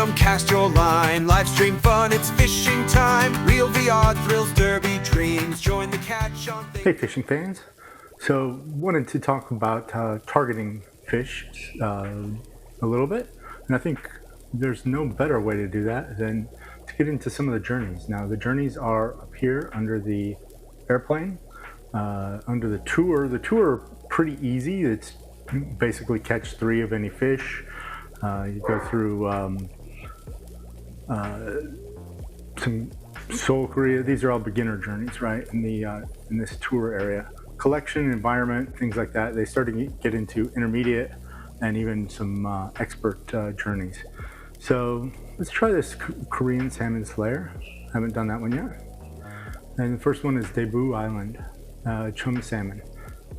Come cast your line, live stream fun, it's fishing time. Real VR thrills, derby dreams, join the catch on... Hey fishing fans, so wanted to talk about targeting fish a little bit, and I think there's no better way to do that than to get into some of the journeys. Now the journeys are up here under the airplane, under the tour. The tour are pretty easy. It's basically catch 3 of any fish. You go through some Seoul, Korea. These are all beginner journeys, right? In this tour area, collection, environment, things like that. They start to get into intermediate and even some expert journeys. So let's try this Korean salmon slayer. Haven't done that one yet. And the first one is Daibu Island, Chum Salmon.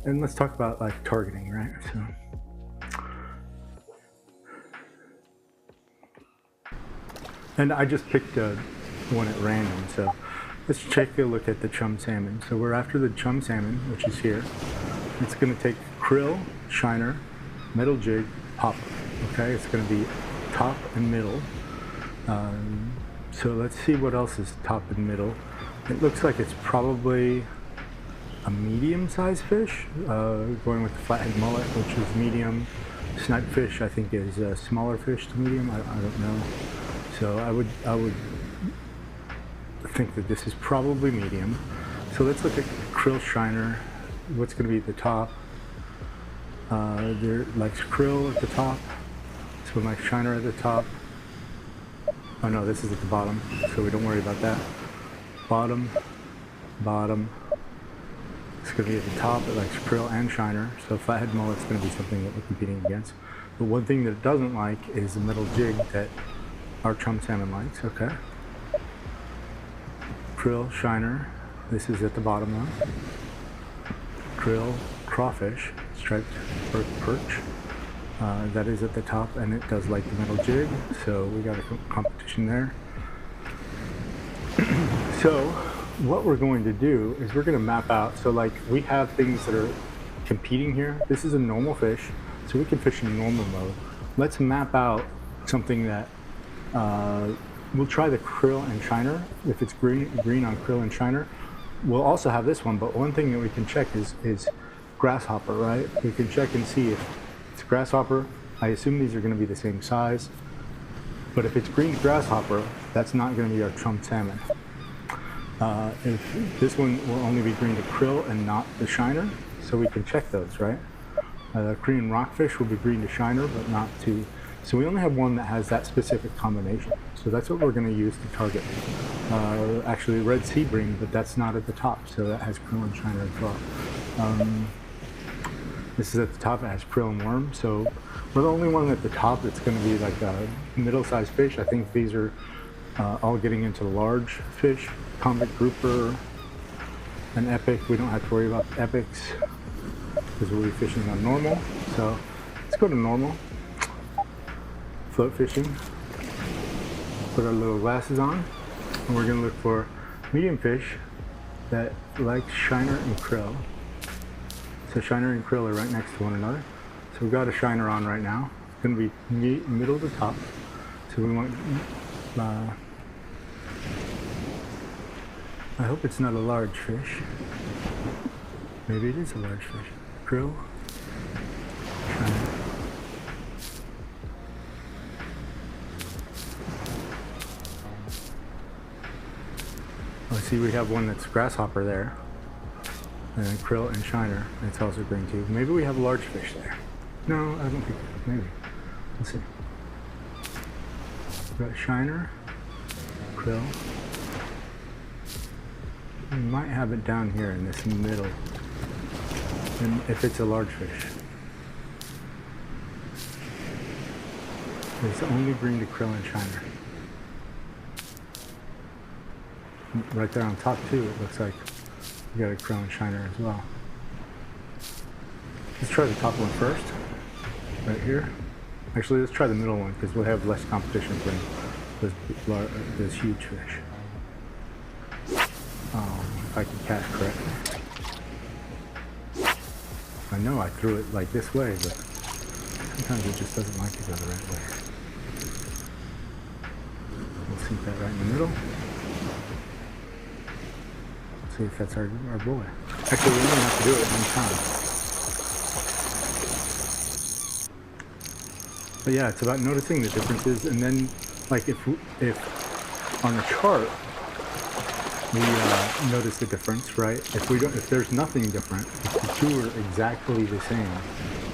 And let's talk about like targeting, right? So. And I just picked one at random, so let's take a look at the Chum Salmon. So we're after the Chum Salmon, which is here. It's going to take krill, shiner, metal jig, popper. Okay, it's going to be top and middle. So let's see what else is top and middle. It looks like it's probably a medium-sized fish, going with the flathead mullet, which is medium. Snipe fish, I think, is a smaller fish to medium. I don't know. So I would think that this is probably medium. So let's look at krill shiner. What's going to be at the top? There likes krill at the top. So like shiner at the top. Oh no, this is at the bottom, so we don't worry about that. Bottom, bottom. It's going to be at the top. It likes krill and shiner. So flathead mullet's going to be something that we're competing against. But one thing that it doesn't like is the metal jig that our Chum Salmon likes. Okay. Krill, shiner. This is at the bottom now. Krill, crawfish, striped perch. That is at the top, and it does like the metal jig. So we got a competition there. So what we're going to do is we're going to map out. So like we have things that are competing here. This is a normal fish, so we can fish in normal mode. Let's map out something that we'll try the krill and shiner. If it's green on krill and shiner, we'll also have this one. But one thing that we can check is grasshopper, right? We can check and see if it's grasshopper. I assume these are going to be the same size. But if it's green grasshopper, that's not going to be our Chum Salmon. If this one will only be green to krill and not the shiner, so we can check those, right? Korean rockfish will be green to shiner, but not to. So we only have one that has that specific combination. So that's what we're going to use to target. Actually, red sea bream, but that's not at the top, so that has krill and shiner as well. This is at the top, it has krill and worm. So we're the only one at the top that's going to be like a middle-sized fish. I think these are all getting into large fish. Convict grouper, an epic. We don't have to worry about epics because we'll be fishing on normal. So let's go to normal. Float fishing. Put our little glasses on, and we're going to look for medium fish that like shiner and krill. So shiner and krill are right next to one another. So we've got a shiner on right now. It's going to be middle to top. So we want. I hope it's not a large fish. Maybe it is a large fish. Krill. Shiner. See, we have one that's grasshopper there, and then krill and shiner. It's also green too. Maybe we have a large fish there. No, I don't think. Maybe. Let's see. We've got shiner, krill. We might have it down here in this middle. And if it's a large fish, it's only green to krill and shiner. Right there on top too, it looks like we got a krill and shiner as well. Let's try the top one first, right here. Actually, let's try the middle one because we'll have less competition for those huge fish. If I can cast correctly. I know I threw it like this way, but sometimes it just doesn't like to go the right way. Sink that right in the middle. See if that's our boy. Actually, we only have to do it one time. But yeah, it's about noticing the differences, and then, like, if on a chart we notice the difference, right? If there's nothing different, if the two are exactly the same,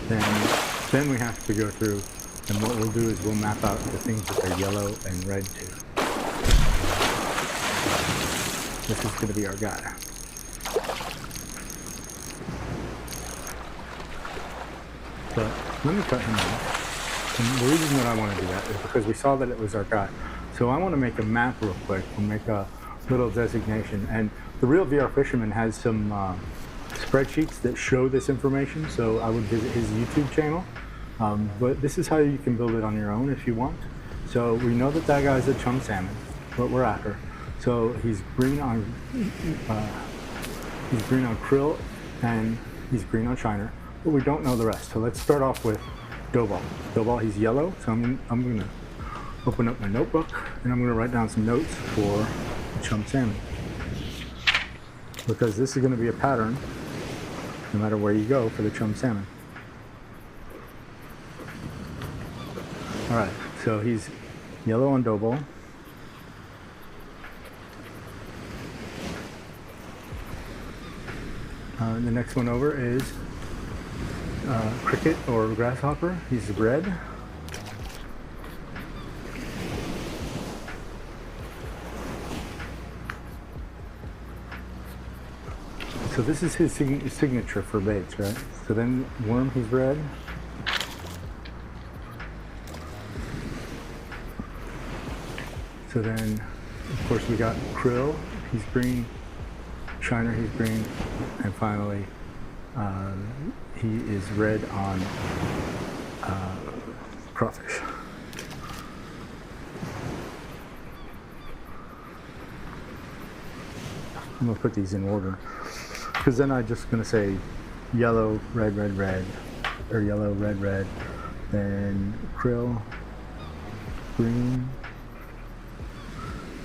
then we have to go through, and what we'll do is we'll map out the things that are yellow and red to. This is going to be our guy. But let me cut him off. And the reason that I want to do that is because we saw that it was our guy. So I want to make a map real quick. We'll make a little designation. And the Real VR Fisherman has some spreadsheets that show this information. So I would visit his YouTube channel. But this is how you can build it on your own if you want. So we know that that guy's a Chum Salmon, what we're after. So he's green on krill and he's green on shiner, but we don't know the rest. So let's start off with Daibu. Daibu, he's yellow. So I'm gonna open up my notebook and I'm gonna write down some notes for Chum Salmon, because this is gonna be a pattern no matter where you go for the Chum Salmon. All right, so he's yellow on Daibu. The next one over is cricket or grasshopper. He's red. So this is his signature for baits, right? So then worm, he's red. So then, of course, we got krill. He's green. Shiner, he's green, and finally he is red on crawfish. I'm gonna put these in order, because then I'm just gonna say yellow, red, red, red, or yellow, red, red, then krill, green,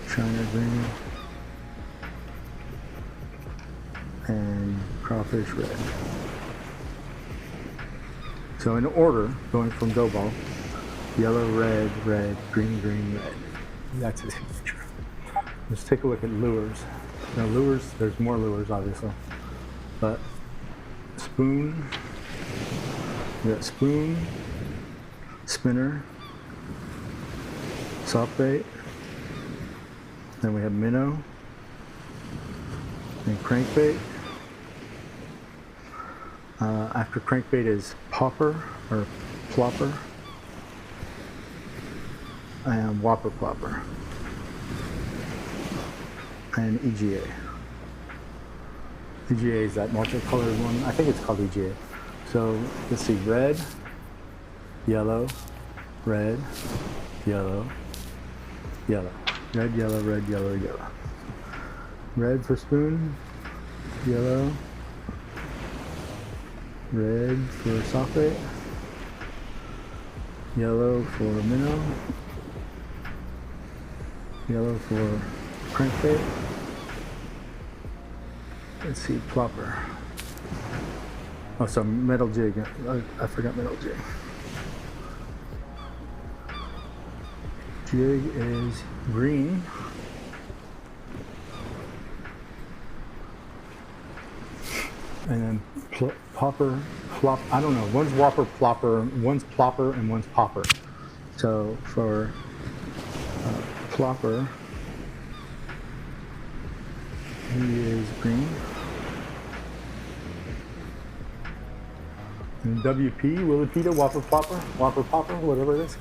shiner, green, and crawfish red. So in order, going from Daibu, yellow, red, red, green, green, red. That's his signature. Let's take a look at lures. Now lures, there's more lures obviously, but spoon, we got spoon, spinner, soft bait, then we have minnow, and crankbait. After crankbait is popper or plopper and whopper plopper and EGA. EGA is that multicolored one. I think it's called EGA. So let's see, red, yellow, red, yellow, yellow, red, yellow, red, yellow, yellow. Red for spoon, yellow, red for soft bait, yellow for minnow, yellow for crankbait. Let's see, plopper. Oh, so metal jig. I forgot metal jig. Jig is green. And then popper, plop, I don't know, one's whopper plopper, one's plopper, and one's popper. So for plopper, he is green. And WP, Willipita, whopper plopper, whopper popper, whatever it is.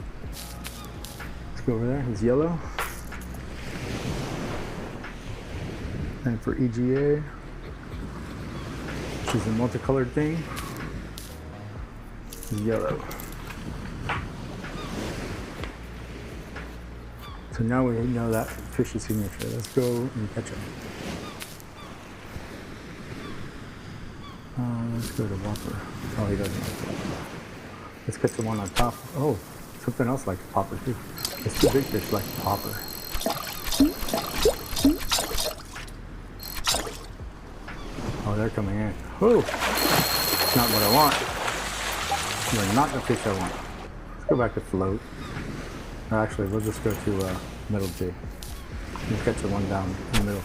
Let's go over there, he's yellow. And for EGA, which is a multicolored thing, is yellow. So now we know that fish's signature. Let's go and catch him. Let's go to whopper. Oh, he doesn't like whopper. Let's catch the one on top. Oh, something else like a popper too. It's two big fish like a popper. Oh, they're coming in. Whoa! Not what I want. They're not the fish I want. Let's go back to float. Or actually, we'll just go to middle G. We'll catch the one down in the middle.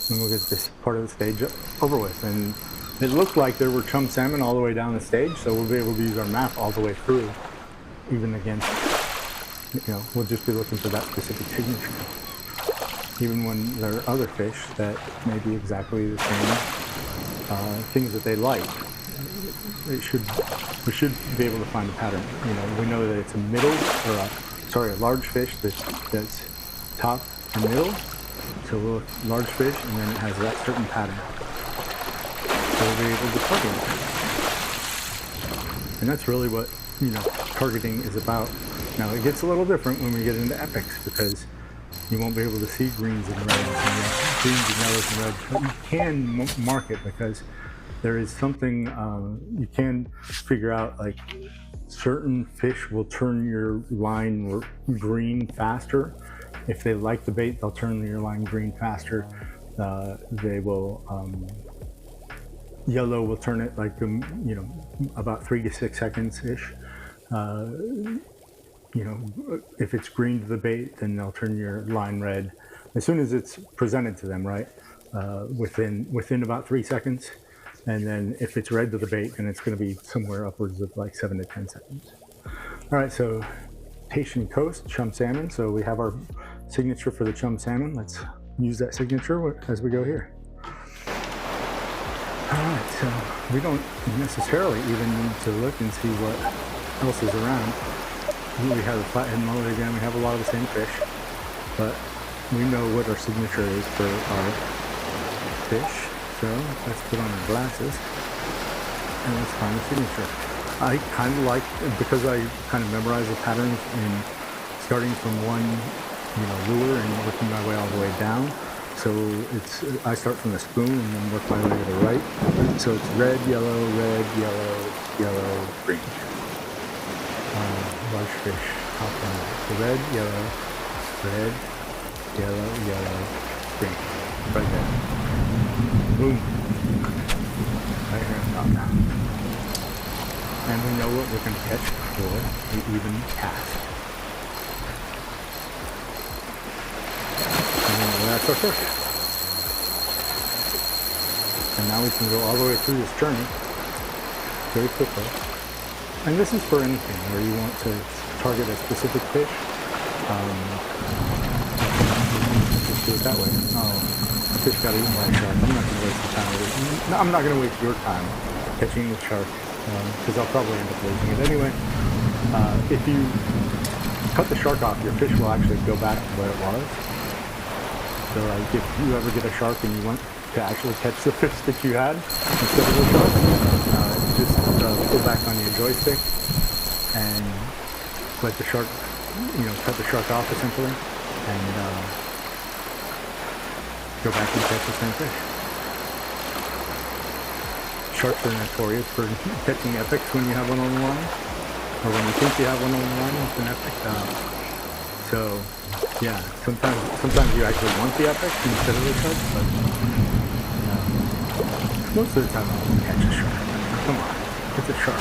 And we'll get this part of the stage over with. And it looked like there were chum salmon all the way down the stage, so we'll be able to use our map all the way through, even against, we'll just be looking for that specific signature. Even when there are other fish that may be exactly the same things that they like, we should be able to find a pattern. We know that it's a middle, or a large fish that's top and middle. So we'll look large fish, and then it has that certain pattern. So we'll be able to target it. And that's really what targeting is about. Now it gets a little different when we get into epics, because you won't be able to see greens and reds, and greens and yellows and reds, but you can mark it, because there is something you can figure out, like certain fish will turn your line green faster. If they like the bait, they'll turn your line green faster. They will, yellow will turn it like, about 3 to 6 seconds-ish. If it's green to the bait, then they'll turn your line red as soon as it's presented to them, right? Within about 3 seconds. And then if it's red to the bait, then it's going to be somewhere upwards of like 7 to 10 seconds. All right, so Haitian coast, chum salmon. So we have our signature for the chum salmon. Let's use that signature as we go here. All right, so we don't necessarily even need to look and see what else is around. We have the flathead mullet again. We have a lot of the same fish, but we know what our signature is for our fish. So let's put on our glasses and let's find the signature. I kind of like, because I kind of memorize the patterns in starting from one, lure and working my way all the way down. So I start from the spoon and then work my way to the right. So it's red, yellow, yellow, green. Large fish, hop on. So red, yellow, green. Right there. Boom. Right here on top. And we know what we're going to catch before we even cast. And that's our fish. And now we can go all the way through this journey very quickly. And this is for anything where you want to target a specific fish. Just do it that way. Oh, the fish got eaten by a shark. I'm not going to waste the time with it. No, I'm not going to waste your time catching the shark, because I'll probably end up losing it anyway. If you cut the shark off, your fish will actually go back to where it was. So like if you ever get a shark and you want to actually catch the fish that you had instead of the shark, just pull back on your joystick and let the shark, cut the shark off essentially, and go back and catch the same fish. Sharks are notorious for catching epics when you have one on the line, or when you think you have one on the line with an epic. So yeah, sometimes you actually want the epic instead of the shark, but most of the time I'll catch a shark. Come on, it's a shark.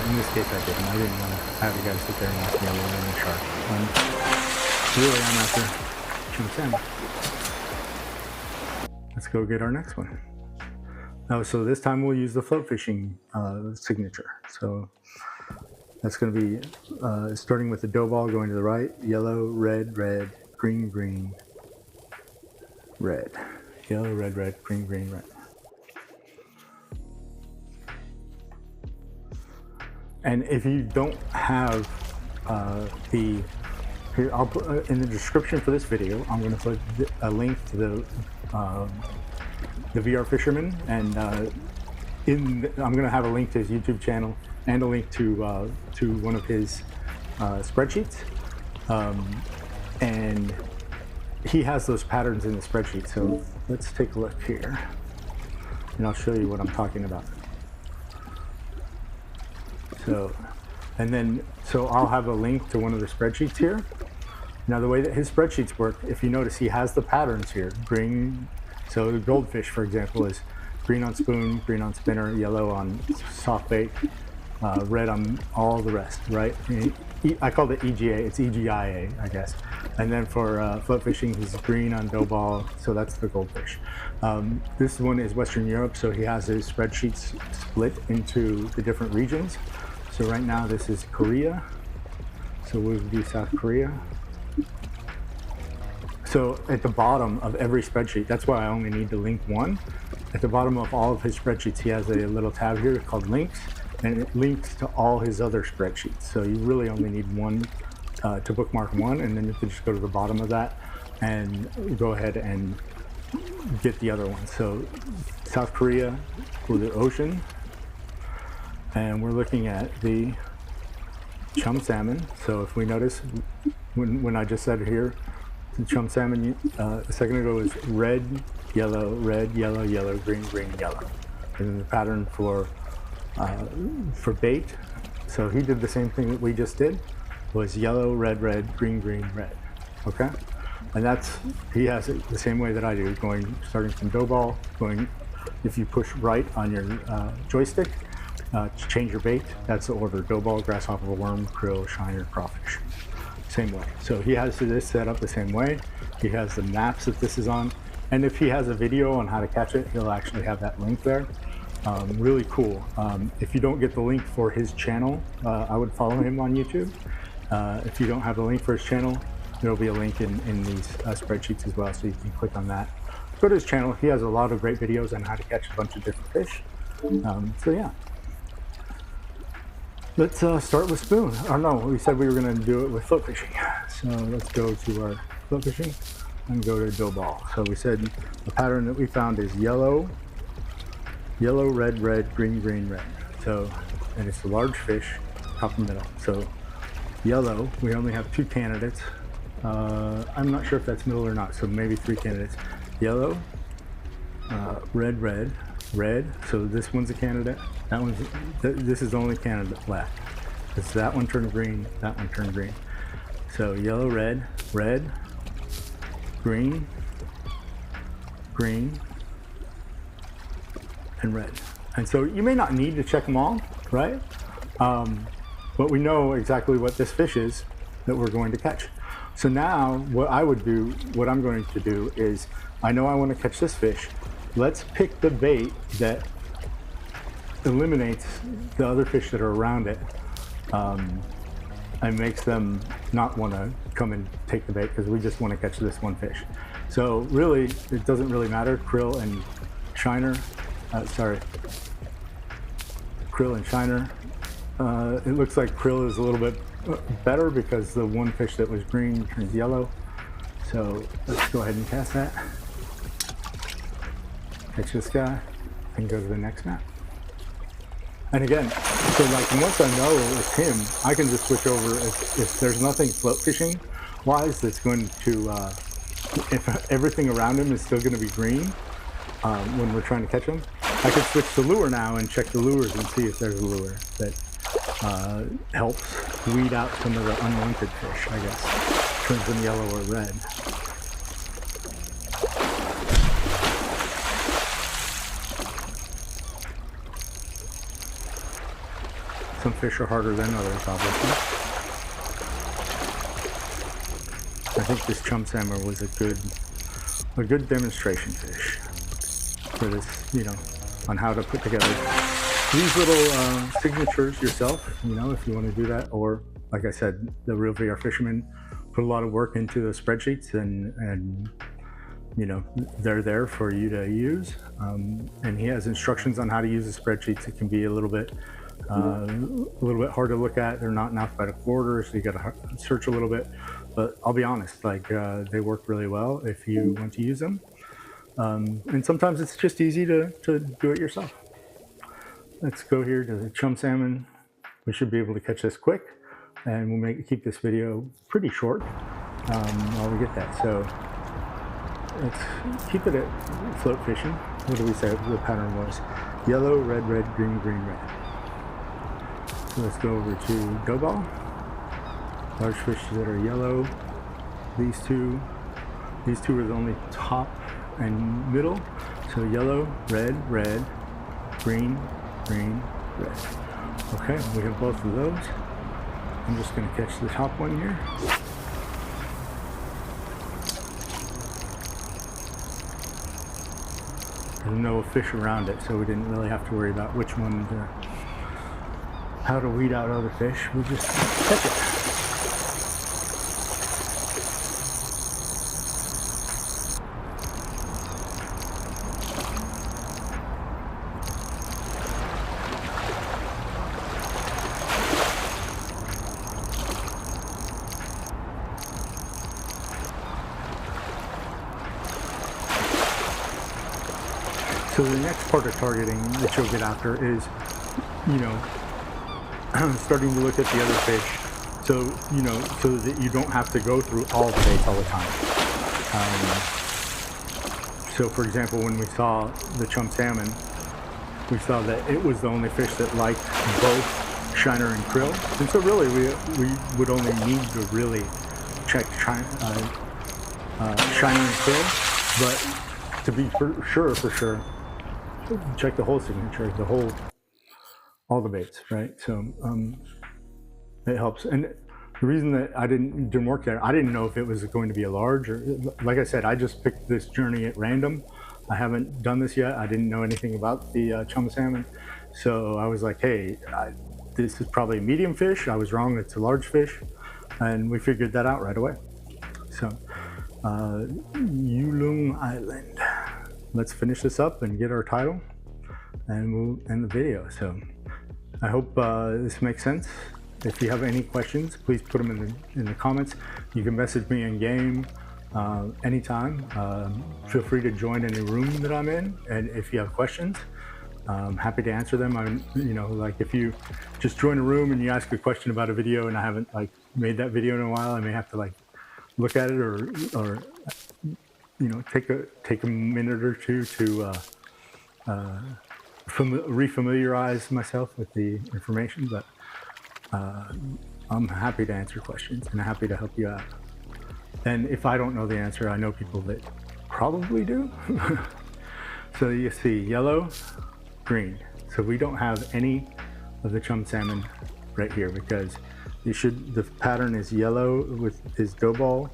In this case I didn't. I didn't want to have you guys sit there and ask me other than a shark. Really, I'm after chum salmon. Let's go get our next one. So this time we'll use the float fishing signature. So that's going to be starting with the dough ball going to the right, yellow, red, green, red. Yellow, red, green, red. And if you don't have here, I'll put in the description for this video, I'm going to put a link to the VR Fisherman, and I'm going to have a link to his YouTube channel and a link to one of his spreadsheets. And he has those patterns in the spreadsheet. So let's take a look here, and I'll show you what I'm talking about. So, and then, so I'll have a link to one of the spreadsheets here. Now, the way that his spreadsheets work, if you notice, he has the patterns here. Green, so the goldfish, for example, is green on spoon, green on spinner, yellow on soft bait, red on all the rest, right? I call it EGA, it's EGIA, I guess. And then for float fishing, he's green on dough ball, so that's the goldfish. This one is Western Europe, so he has his spreadsheets split into the different regions. So right now, this is Korea, so we'll do South Korea. So at the bottom of every spreadsheet, that's why I only need to link one. At the bottom of all of his spreadsheets, he has a little tab here called links, and it links to all his other spreadsheets. So you really only need one to bookmark one, and then you can just go to the bottom of that and go ahead and get the other one. So South Korea for the ocean, and we're looking at the chum salmon. So if we notice, when I just said here, the chum salmon a second ago was red, yellow, yellow, green, green, yellow. And then the pattern for bait, so he did the same thing that we just did, was yellow, red, green, green, red. Okay? And that's, he has it the same way that I do, starting from dough ball, if you push right on your joystick, to change your bait, that's the order: dough ball, grasshopper, worm, krill, shiner, crawfish. Same way. So he has this set up the same way. He has the maps that this is on. And if he has a video on how to catch it, he'll actually have that link there. Really cool. If you don't get the link for his channel, I would follow him on YouTube. If you don't have a link for his channel, there'll be a link in these spreadsheets as well, so you can click on that. Go to his channel. He has a lot of great videos on how to catch a bunch of different fish. So yeah. Let's start with spoon. Or no, we said we were going to do it with float fishing. So let's go to our float fishing and go to dough ball. So we said the pattern that we found is yellow, red, green, red. So, and it's a large fish, top and middle. So yellow, we only have 2 candidates. I'm not sure if that's middle or not, so maybe 3 candidates. Yellow, red. So this one's a candidate. That one's, this is the only candidate left. It's that one turned green, that one turned green. So yellow, red, green, and red. And so you may not need to check them all, right? But we know exactly what this fish is that we're going to catch. So now what I'm going to do is, I know I want to catch this fish. Let's pick the bait that eliminates the other fish that are around it, and makes them not want to come and take the bait, because we just want to catch this one fish. So really, it doesn't really matter. Krill and shiner. It looks like krill is a little bit better because the one fish that was green turns yellow. So let's go ahead and cast that. Catch this guy and go to the next map. And again, so like once I know it's him, I can just switch over. If there's nothing float fishing wise that's going to, if everything around him is still going to be green when we're trying to catch him, I can switch to lure now and check the lures and see if there's a lure that helps weed out some of the unwanted fish, I guess. Turns them yellow or red. Some fish are harder than others, obviously. I think this chum salmon was a good demonstration fish for this, on how to put together these little signatures yourself, if you want to do that. Or, like I said, the Real VR Fisherman put a lot of work into the spreadsheets, and they're there for you to use. And he has instructions on how to use the spreadsheets. It can be a little bit hard to look at. They're not in alphabetical order, so you got to search a little bit. But I'll be honest, they work really well if you want to use them. And sometimes it's just easy to do it yourself. Let's go here to the chum salmon. We should be able to catch this quick, and we'll keep this video pretty short while we get that. So let's keep it at float fishing. What do we say the pattern was? Yellow, red, red, green, green, red. So let's go over to dough ball. Large fish that are yellow. These two are the only top and middle. So yellow, red, red, green, green, red. Okay, we have both of those. I'm just going to catch the top one here. There's no fish around it, so we didn't really have to worry about which one how to weed out other fish. We'll just catch it. So the next part of targeting that you'll get after is, you know, starting to look at the other fish. So, you know, so that you don't have to go through all the baits all the time. So for example, when we saw the chum salmon, we saw that it was the only fish that liked both shiner and krill. And so really we would only need to really check shiner and krill, but to be for sure, check the whole signature, all the baits, right? So it helps. And the reason that I didn't work there, I didn't know if it was going to be a large, or like I said, I just picked this journey at random. I haven't done this yet. I didn't know anything about the chum salmon. So I was like, hey, this is probably a medium fish. I was wrong, it's a large fish. And we figured that out right away. So Yulung Island. Let's finish this up and get our title, and we'll end the video. So I hope this makes sense. If you have any questions, please put them in the comments. You can message me in game anytime. Feel free to join any room that I'm in, and if you have questions, I'm happy to answer them. You know, like if you just join a room and you ask a question about a video and I haven't like made that video in a while, I may have to like look at it or you know, take a minute or two to refamiliarize myself with the information, but I'm happy to answer questions and happy to help you out. And if I don't know the answer, I know people that probably do. So you see yellow, green. So we don't have any of the chum salmon right here because the pattern is yellow with his dough ball.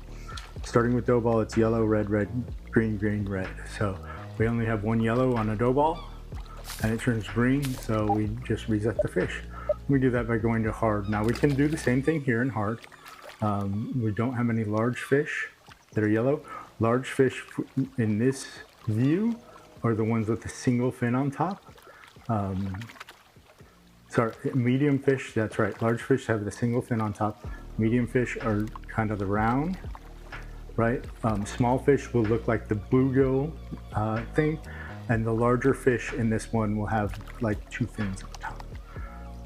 Starting with dough ball, it's yellow, red, red, green, green, red. So we only have one yellow on a dough ball and it turns green, so we just reset the fish. We do that by going to hard. Now we can do the same thing here in hard. We don't have any large fish that are yellow. Large fish in this view are the ones with the single fin on top. Sorry, medium fish, that's right. Large fish have the single fin on top. Medium fish are kind of the round. Right? Small fish will look like the bluegill thing, and the larger fish in this one will have like two fins on top.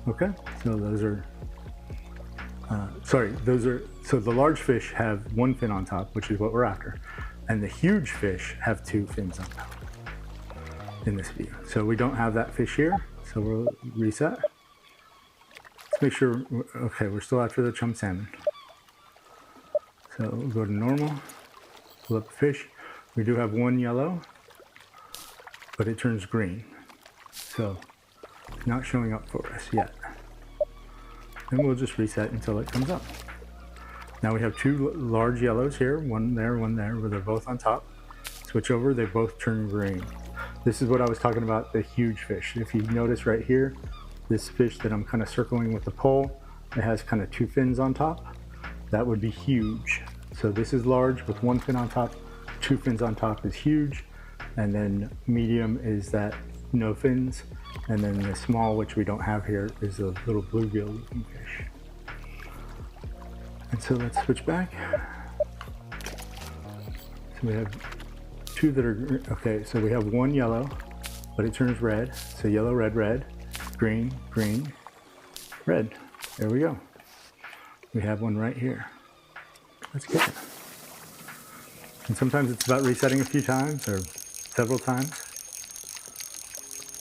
Okay, so those are, so the large fish have one fin on top, which is what we're after, and the huge fish have two fins on top in this view. So we don't have that fish here, so we'll reset. Let's make sure, okay, we're still after the chum salmon. So we'll go to normal, pull up the fish. We do have one yellow, but it turns green. So not showing up for us yet. Then we'll just reset until it comes up. Now we have two large yellows here, one there, where they're both on top. Switch over, they both turn green. This is what I was talking about, the huge fish. If you notice right here, this fish that I'm kind of circling with the pole, it has kind of two fins on top. That would be huge. So this is large with one fin on top, two fins on top is huge, and then medium is that no fins, and then the small, which we don't have here, is a little bluegill looking fish. And so let's switch back. So we have two that are, okay, so we have one yellow, but it turns red. So yellow, red, red, green, green, red. There we go. We have one right here. Let's get it. And sometimes it's about resetting a few times or several times.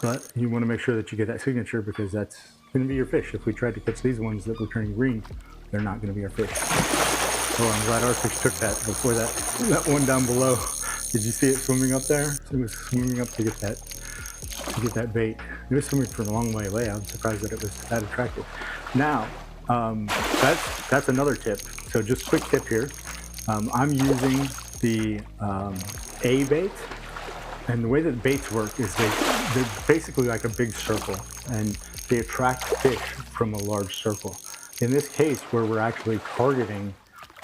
But you want to make sure that you get that signature because that's going to be your fish. If we tried to catch these ones that were turning green, they're not going to be our fish. Oh, I'm glad our fish took that before that one down below. Did you see it swimming up there? It was swimming up to get that bait. It was swimming for a long way away. I'm surprised that it was that attractive. Now, that's another tip. So just quick tip here. I'm using the A bait. And the way that baits work is they're basically like a big circle, and they attract fish from a large circle. In this case, where we're actually targeting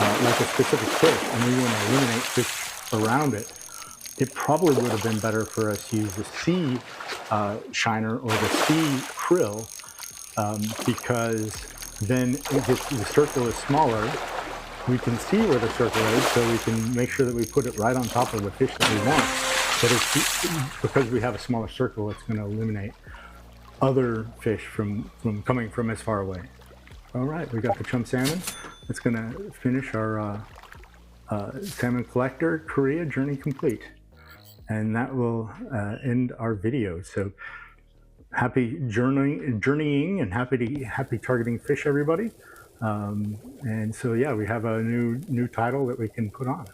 like a specific fish, and we want to eliminate fish around it, it probably would have been better for us to use the C shiner or the C krill, because then the circle is smaller. We can see where the circle is, so we can make sure that we put it right on top of the fish that we want. But because we have a smaller circle, it's going to eliminate other fish from coming from as far away. All right, we got the chum salmon. That's going to finish our Salmon Collector Korea Journey complete. And that will end our video. So happy journeying and happy targeting fish, everybody. And so yeah, we have a new title that we can put on.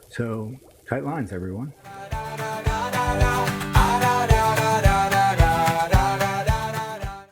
So tight lines, everyone.